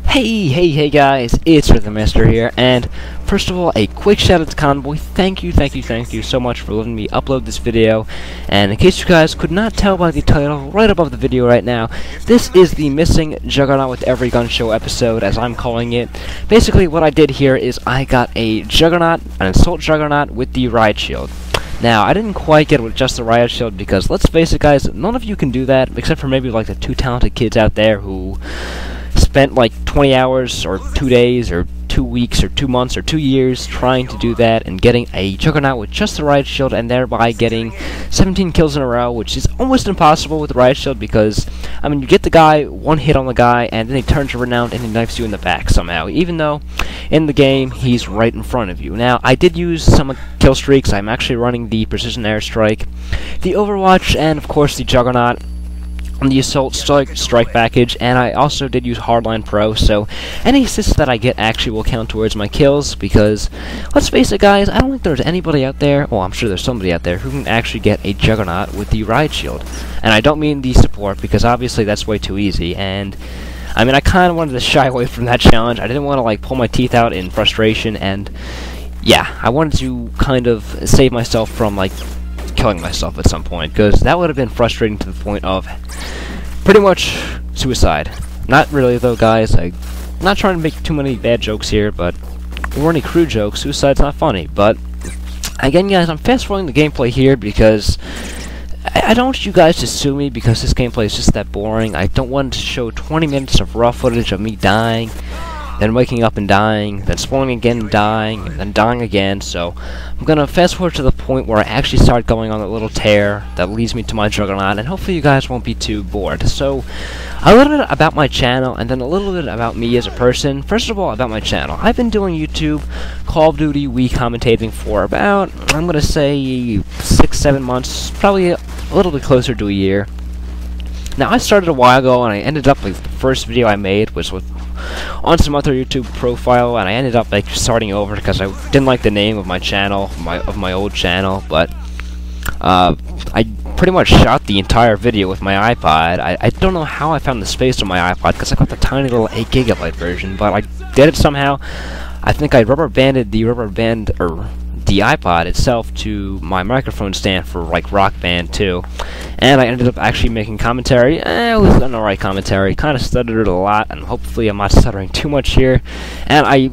Hey guys, it's Rhythmaster here, and first of all, a quick shout out to Convoy. Thank you so much for letting me upload this video. And in case you guys could not tell by the title right above the video right now, this is the missing Juggernaut with every gun show episode, as I'm calling it. Basically, what I did here is I got a Juggernaut, an Assault Juggernaut with the Riot Shield. Now, I didn't quite get it with just the Riot Shield because, let's face it guys, none of you can do that, except for maybe like the two talented kids out there who spent like 20 hours or 2 days or 2 weeks or 2 months or 2 years trying to do that and getting a Juggernaut with just the Riot Shield and thereby getting 17 kills in a row, which is almost impossible with the Riot Shield because, I mean, you get the guy, one hit on the guy, and then he turns around and he knifes you in the back somehow, even though in the game he's right in front of you. Now, I did use some kill streaks. I'm actually running the Precision Airstrike, the Overwatch, and of course the Juggernaut on the Assault Strike package, and I also did use Hardline Pro, so any assists that I get actually will count towards my kills, because, let's face it guys, I don't think there's anybody out there, well I'm sure there's somebody out there, who can actually get a Juggernaut with the Riot Shield. And I don't mean the support, because obviously that's way too easy, and I mean I kind of wanted to shy away from that challenge. I didn't want to like pull my teeth out in frustration, and yeah, I wanted to kind of save myself from like killing myself at some point, because that would have been frustrating to the point of pretty much suicide. Not really though guys, I'm not trying to make too many bad jokes here, but or any crew jokes, suicide's not funny. But again guys, I'm fast forwarding the gameplay here because I don't want you guys to sue me because this gameplay is just that boring. I don't want to show 20 minutes of raw footage of me dying, then waking up and dying, then spawning again and dying, and then dying again, so I'm gonna fast forward to the point where I actually start going on a little tear that leads me to my Juggernaut, and hopefully you guys won't be too bored. So, a little bit about my channel, and then a little bit about me as a person. First of all, about my channel. I've been doing YouTube, Call of Duty, Wii commentating for about, I'm gonna say, 6-7 months, probably a little bit closer to a year. Now, I started a while ago, and I ended up, like, the first video I made was with on some other YouTube profile, and I ended up like starting over because I didn't like the name of my channel, of my old channel. But I pretty much shot the entire video with my iPod. I don't know how I found the space on my iPod because I got the tiny little 8GB version, but I did it somehow. I think I rubber banded the iPod itself to my microphone stand for like Rock Band 2, and I ended up actually making commentary. It was an alright commentary, kind of stuttered a lot, and hopefully I'm not stuttering too much here, and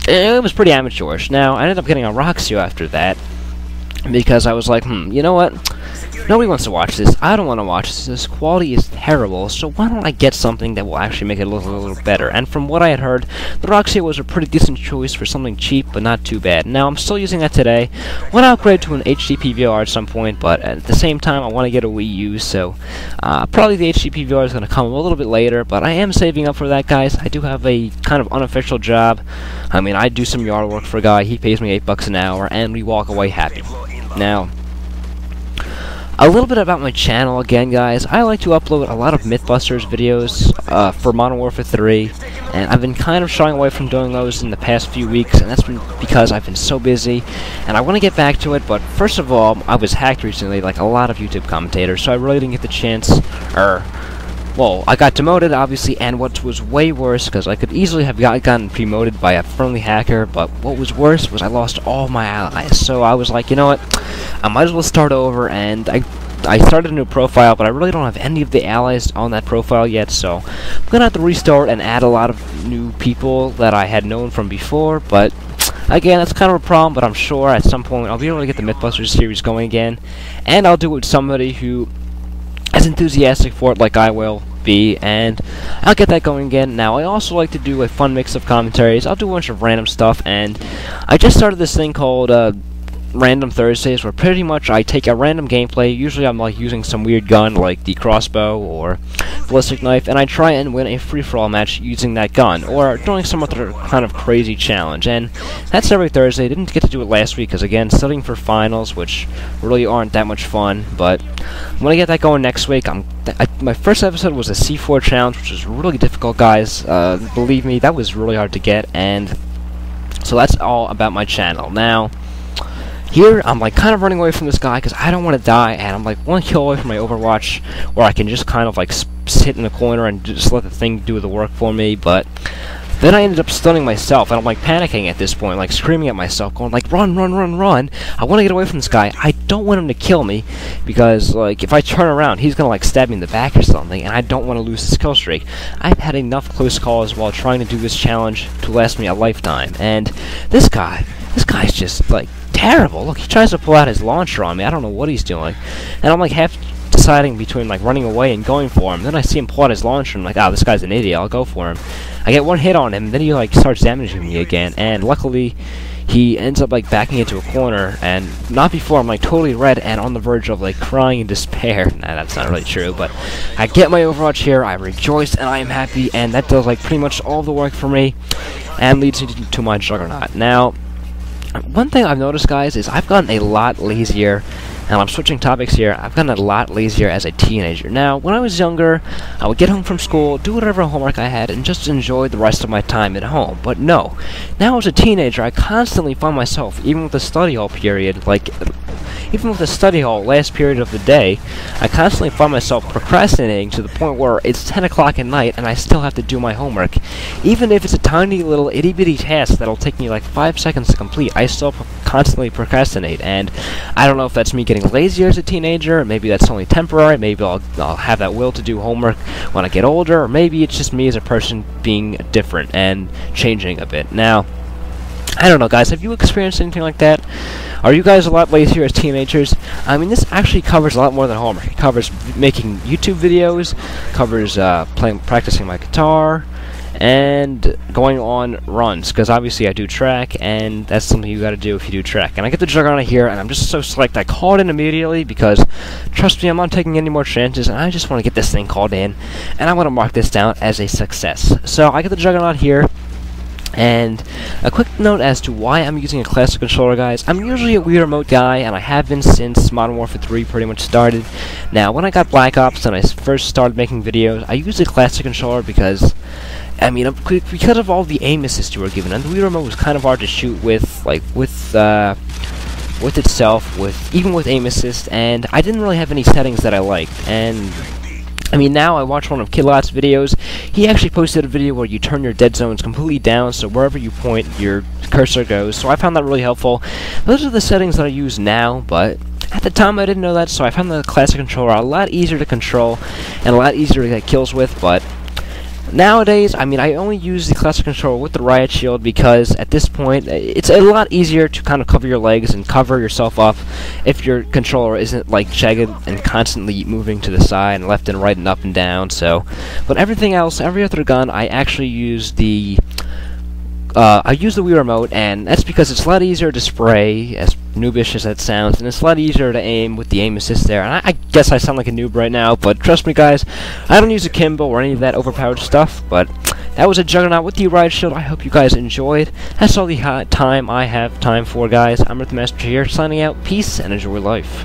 it was pretty amateurish. Now, I ended up getting a Roxio after that, because I was like, you know what? Nobody wants to watch this. I don't want to watch this. This quality is terrible, so why don't I get something that will actually make it look a little better? And from what I had heard, the Roxio was a pretty decent choice for something cheap, but not too bad. Now, I'm still using that today. Want to upgrade to an HD PVR at some point, but at the same time, I want to get a Wii U, so probably the HD PVR is going to come a little bit later, but I am saving up for that, guys. I do have a kind of unofficial job. I mean, I do some yard work for a guy. He pays me $8 an hour, and we walk away happy. Now, a little bit about my channel again, guys. I like to upload a lot of Mythbusters videos for Modern Warfare 3, and I've been kind of shying away from doing those in the past few weeks, and that's been because I've been so busy, and I want to get back to it. But first of all, I was hacked recently, like a lot of YouTube commentators, so I really didn't get the chance, well, I got demoted, obviously, and what was way worse, because I could easily have gotten promoted by a friendly hacker, but what was worse was I lost all my allies. So I was like, you know what, I might as well start over, and I started a new profile, but I really don't have any of the allies on that profile yet, so I'm gonna have to restart and add a lot of new people that I had known from before. But again, that's kind of a problem, but I'm sure at some point I'll be able to get the Mythbusters series going again, and I'll do it with somebody who as enthusiastic for it like I will be, and I'll get that going again. Now, I also like to do a fun mix of commentaries. I'll do a bunch of random stuff, and I just started this thing called Random Thursdays, where pretty much I take a random gameplay. Usually I'm like using some weird gun like the crossbow or ballistic knife, and I try and win a free-for-all match using that gun, or doing some other kind of crazy challenge. And that's every Thursday. Didn't get to do it last week because, again, studying for finals, which really aren't that much fun, but I'm gonna get that going next week. My first episode was a C4 challenge, which was really difficult, guys. Believe me, that was really hard to get, and so that's all about my channel. Now, here, I'm like kind of running away from this guy because I don't want to die, and I'm like 1 kill away from my Overwatch, where I can just kind of like sit in the corner and just let the thing do the work for me. But Then I ended up stunning myself, and I'm like panicking at this point, like screaming at myself, going like, run, run, run, run. I want to get away from this guy. I don't want him to kill me, because like if I turn around, he's gonna like stab me in the back or something, and I don't want to lose this kill streak. I've had enough close calls while trying to do this challenge to last me a lifetime, and this guy's just like terrible. Look, he tries to pull out his launcher on me. I don't know what he's doing, and I'm like half deciding between like running away and going for him. Then I see him pull out his launcher, and I'm like, oh, this guy's an idiot, I'll go for him. I get one hit on him, then he like starts damaging me again, and luckily he ends up like backing into a corner, and not before I'm like totally red and on the verge of like crying in despair. Nah, that's not really true, but I get my Overwatch here, I rejoice, and I am happy, and that does like pretty much all the work for me, and leads me to my Juggernaut. Now, one thing I've noticed, guys, is I've gotten a lot lazier, and I'm switching topics here. I've gotten a lot lazier as a teenager. Now, when I was younger, I would get home from school, do whatever homework I had, and just enjoy the rest of my time at home. But no, now as a teenager, I constantly find myself, even with the study hall period, even with the study hall last period of the day, I constantly find myself procrastinating to the point where it's 10 o'clock at night and I still have to do my homework. Even if it's a tiny little itty-bitty task that'll take me like 5 seconds to complete, I still constantly procrastinate. And I don't know if that's me getting lazier as a teenager, maybe that's only temporary, maybe I'll have that will to do homework when I get older, or maybe it's just me as a person being different and changing a bit. Now, I don't know, guys, have you experienced anything like that? Are you guys a lot lazier as teenagers? I mean, this actually covers a lot more than homework. It covers making YouTube videos, covers practicing my guitar, and going on runs, because obviously I do track, and that's something you gotta do if you do track. And I get the Juggernaut here, and I'm just so psyched I called in immediately, because, trust me, I'm not taking any more chances, and I just want to get this thing called in, and I want to mark this down as a success. So I get the Juggernaut here. And a quick note as to why I'm using a classic controller, guys. I'm usually a Wii Remote guy, and I have been since Modern Warfare 3 pretty much started. Now, when I got Black Ops and I first started making videos, I used a classic controller because, I mean, because of all the aim assist you were given, and the Wii Remote was kind of hard to shoot with, like, with itself, even with aim assist, and I didn't really have any settings that I liked, and I mean, now I watch one of Kidlot's videos. He actually posted a video where you turn your dead zones completely down, so wherever you point, your cursor goes. So I found that really helpful. Those are the settings that I use now, but at the time I didn't know that, so I found the classic controller a lot easier to control and a lot easier to get kills with. But nowadays, I mean, I only use the classic controller with the Riot shield because at this point, it's a lot easier to kind of cover your legs and cover yourself up if your controller isn't like jagged and constantly moving to the side and left and right and up and down. So, but everything else, every other gun, I actually use the Wii Remote, and that's because it's a lot easier to spray, as noobish as that sounds, and it's a lot easier to aim with the aim assist there. And I guess I sound like a noob right now, but trust me, guys, I don't use a Kimbo or any of that overpowered stuff, but that was a Juggernaut with the Riot Shield. I hope you guys enjoyed. That's all the time I have time for, guys. I'm Riot the Master here, signing out. Peace, and enjoy life.